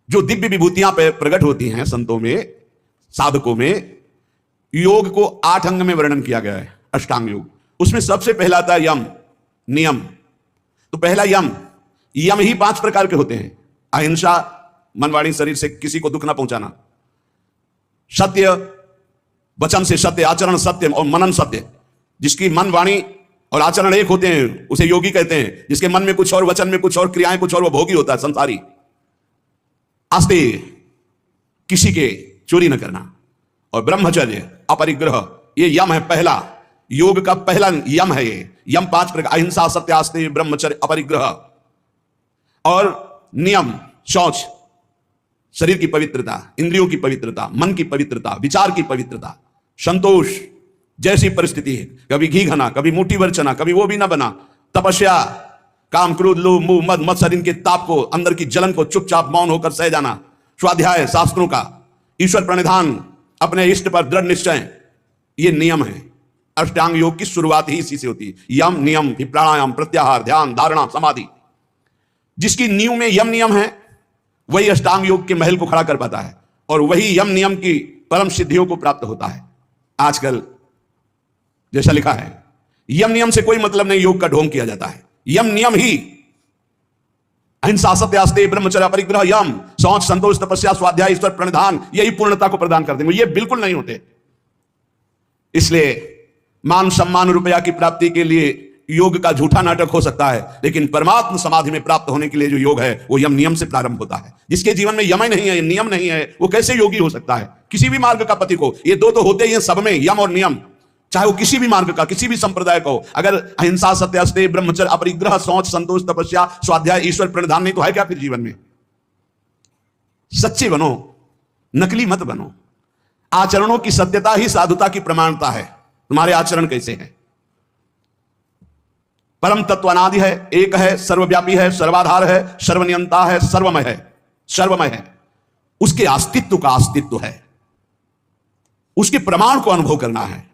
जो दिव्य विभूतियां प्रकट होती हैं संतों में, साधकों में, योग को 8 अंग में वर्णन किया गया है, अष्टांग योग। उसमें सबसे पहला आता है यम, नियम। तो पहला यम, यम ही 5 प्रकार के होते हैं। अहिंसा, मन वाणी शरीर से किसी को दुख ना पहुंचाना, सत्य, वचन से सत्य, आचरण सत्य और मनन सत्य। जिसकी मन वाणी और आचरण एक होते हैं उसे योगी कहते हैं। जिसके मन में कुछ और, वचन में कुछ और, क्रियाएं कुछ और, वो भोगी होता है, संसारी। आस्ते, किसी के चोरी न करना, और ब्रह्मचर्य, अपरिग्रह, ये यम है पहला, योग का पहला यम है ये। यम 5 प्रकार, अहिंसा, सत्य, आस्ते, ब्रह्मचर्य, अपरिग्रह। और नियम, शौच, शरीर की पवित्रता, इंद्रियों की पवित्रता, मन की पवित्रता, विचार की पवित्रता, संतोष, जैसी परिस्थिति है, कभी घी घना, कभी मुट्ठी भर चना, कभी वो भी ना बना, तपस्या, काम, क्रोध, लोभ, मोह, मद, मत्सर, इनके ताप को, अंदर की जलन को चुपचाप मौन होकर सह जाना, स्वाध्याय शास्त्रों का, ईश्वर प्रणिधान, अपने इष्ट पर दृढ़ निश्चय, ये नियम है। अष्टांग योग की शुरुआत ही इसी से होती है। यम, नियम, फिर प्राणायाम, प्रत्याहार, ध्यान, धारणा, समाधि। जिसकी नींव में यम नियम है वही अष्टांग योग के महल को खड़ा कर पाता है, और वही यम नियम की परम सिद्धियों को प्राप्त होता है। आजकल जैसा लिखा है, यम नियम से कोई मतलब नहीं, योग का ढोंग किया जाता है। यम नियम ही अहिंसा, सत्य, आस्ते, ब्रह्मचर्य, अपरिग्रह, यम, शौच, संतोष, तपस्या, स्वाध्याय, ईश्वर प्रणिधान, यही पूर्णता को प्रदान कर देंगे। ये बिल्कुल नहीं होते। इसलिए मान सम्मान रुपया की प्राप्ति के लिए योग का झूठा नाटक हो सकता है, लेकिन परमात्म समाधि में प्राप्त होने के लिए जो योग है वो यम नियम से प्रारंभ होता है। जिसके जीवन में यम ही नहीं है, नियम नहीं है, वो कैसे योगी हो सकता है? किसी भी मार्ग का पथिक हो, ये दो तो होते ही हैं सब में, यम और नियम। चाहे वो किसी भी मार्ग का, किसी भी संप्रदाय का हो, अगर अहिंसा, सत्य, आस्ते, ब्रह्मचर्य, अपरिग्रह, शौच, संतोष, तपस्या, स्वाध्याय, ईश्वर प्रणिधान नहीं तो है क्या फिर जीवन में? सच्चे बनो, नकली मत बनो। आचरणों की सत्यता ही साधुता की प्रमाणता है। तुम्हारे आचरण कैसे हैं? परम तत्व अनादि है, एक है, सर्वव्यापी है, सर्वाधार है, सर्वनियंता है, सर्वमय है, सर्वमय है। उसके अस्तित्व का अस्तित्व है, उसके प्रमाण को अनुभव करना है।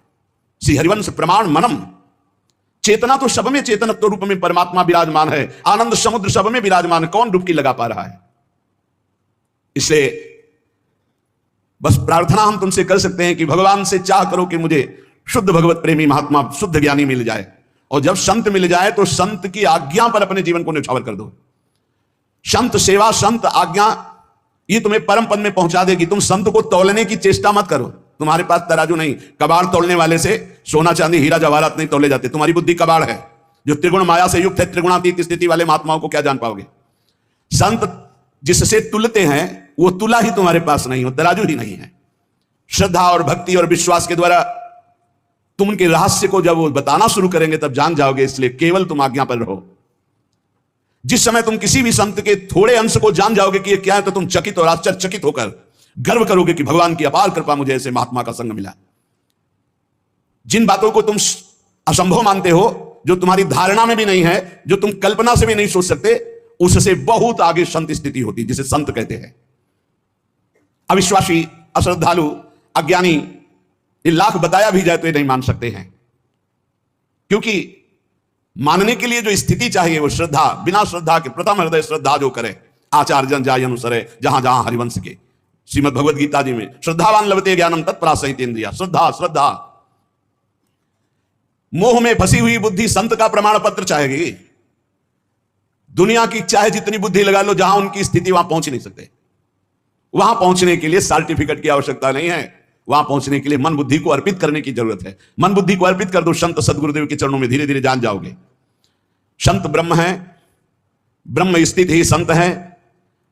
श्री हरिवंश प्रमाण मनम। चेतना तो सब में, चेतनत्व रूप में परमात्मा विराजमान है, आनंद समुद्र सब में विराजमान है। कौन डुबकी लगा पा रहा है? इसलिए बस प्रार्थना हम तुमसे कर सकते हैं कि भगवान से चाह करो कि मुझे शुद्ध भगवत प्रेमी महात्मा, शुद्ध ज्ञानी मिल जाए। और जब संत मिल जाए तो संत की आज्ञा पर अपने जीवन को न्यौछावर कर दो। संत सेवा, संत आज्ञा, ये तुम्हें परम पद में पहुंचा देगी। तुम संत को तौलने की चेष्टा मत करो। तुम्हारे पास तराजू नहीं। कबाड़ तोड़ने वाले से सोना चांदी हीरा जवाहरात नहीं तोले जाते। तुम्हारी बुद्धि कबाड़ है जो त्रिगुण माया से युक्त है। त्रिगुणातीत स्थिति वाले महात्माओं को क्या जान पाओगे? संत जिससे तुलते हैं वो तुला ही तुम्हारे पास नहीं हो, तराजू ही नहीं है। श्रद्धा और भक्ति और विश्वास के द्वारा तुम उनके रहस्य को जब वो बताना शुरू करेंगे तब जान जाओगे। इसलिए केवल तुम आज्ञा पर रहो। जिस समय तुम किसी भी संत के थोड़े अंश को जान जाओगे कि ये क्या है, तो तुम चकित और आश्चर्यचकित होकर गर्व करोगे कि भगवान की अपार कृपा, मुझे ऐसे महात्मा का संग मिला। जिन बातों को तुम असंभव मानते हो, जो तुम्हारी धारणा में भी नहीं है, जो तुम कल्पना से भी नहीं सोच सकते, उससे बहुत आगे संत स्थिति होती है, जिसे संत कहते हैं। अविश्वासी, अश्रद्धालु, अज्ञानी, ये लाख बताया भी जाए तो ये नहीं मान सकते हैं, क्योंकि मानने के लिए जो स्थिति चाहिए वो श्रद्धा। बिना श्रद्धा के, प्रथम हृदय श्रद्धा जो करे, आचार्य जन जाय अनुसरे, जहां जहां हरिवंश के। श्रीमद भगवद गीता जी में श्रद्धावान लभते ज्ञानम तत्परासहितेन्द्रिया। श्रद्धा, श्रद्धा। मोह में फंसी हुई बुद्धि संत का प्रमाण पत्र चाहेगी। दुनिया की चाहे जितनी बुद्धि लगा लो, जहां उनकी स्थिति वहां पहुंच नहीं सकते। वहां पहुंचने के लिए सर्टिफिकेट की आवश्यकता नहीं है। वहां पहुंचने के लिए मन बुद्धि को अर्पित करने की जरूरत है। मन बुद्धि को अर्पित कर दो संत सदगुरुदेव के चरणों में, धीरे धीरे जान जाओगे। संत ब्रह्म है, ब्रह्म स्थित ही संत है।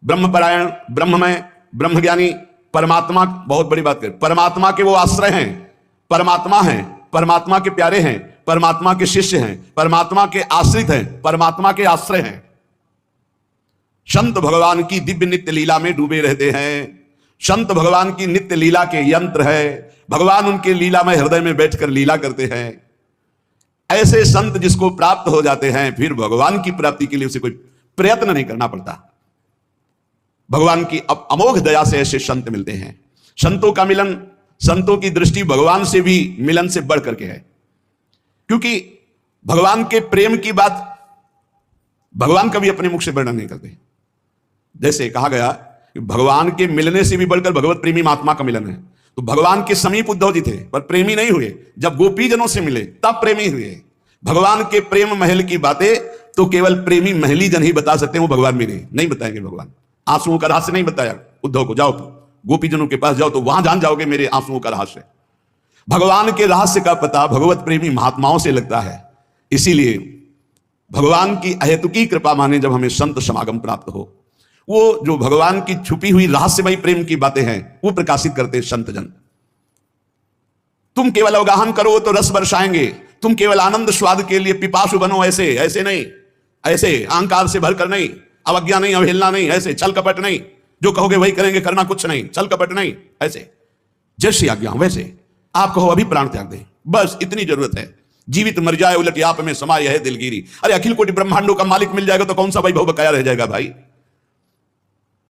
ब्रह्मपरायण, ब्रह्ममय, ब्रह्मज्ञानी, परमात्मा, बहुत बड़ी बात करें, परमात्मा के वो आश्रय हैं, परमात्मा हैं, परमात्मा के प्यारे हैं, परमात्मा के शिष्य हैं, परमात्मा के आश्रित हैं, परमात्मा के आश्रय हैं। संत भगवान की दिव्य नित्य लीला में डूबे रहते हैं। संत भगवान की नित्य लीला के यंत्र है। भगवान उनके लीला में हृदय में बैठकर लीला करते हैं। ऐसे संत जिसको प्राप्त हो जाते हैं, फिर भगवान की प्राप्ति के लिए उसे कोई प्रयत्न नहीं करना पड़ता। भगवान की अमोघ दया से ऐसे संत मिलते हैं। संतों का मिलन, संतों की दृष्टि भगवान से भी मिलन से बढ़ करके है, क्योंकि भगवान के प्रेम की बात भगवान कभी अपने मुख से वर्णन नहीं करते। जैसे कहा गया भगवान के मिलने से भी बढ़कर भगवत प्रेमी महात्मा का मिलन है। तो भगवान के समीप उद्धव जी थे पर प्रेमी नहीं हुए, जब गोपीजनों से मिले तब प्रेमी हुए। भगवान के प्रेम महल की बातें तो केवल प्रेमी महली जन ही बता सकते हैं, वो भगवान भी नहीं बताएंगे। भगवान आंसुओं का रहस्य नहीं बताया उद्धव को, जाओ गोपीजनों के पास जाओ तो वहां जान जाओगे मेरे आंसुओं का रहस्य। भगवान के रहस्य का पता भगवत प्रेमी महात्माओं से लगता है। इसीलिए भगवान की अहेतुकी कृपा माने जब हमें संत समागम प्राप्त हो, वो जो भगवान की छुपी हुई रहस्यमयी प्रेम की बातें हैं वो प्रकाशित करते संत जन। तुम केवल अवगाहन करो तो रस बरसाएंगे, तुम केवल आनंद स्वाद के लिए पिपासु बनो, ऐसे ऐसे नहीं, ऐसे अहंकार से भरकर नहीं, अवज्ञा नहीं, अवहेलना नहीं, ऐसे छल कपट नहीं, जो कहोगे वही करेंगे, करना कुछ नहीं, छल कपट नहीं, ऐसे जैसी आज्ञा वैसे आप कहो अभी प्राण त्याग दें, बस इतनी जरूरत है। जीवित मर जाए उलट आप में समाये है दिलगिरी। अरे अखिल कोटि ब्रह्मांडों का मालिक मिल जाएगा तो कौन सा भाई भव बकाया रह जाएगा भाई।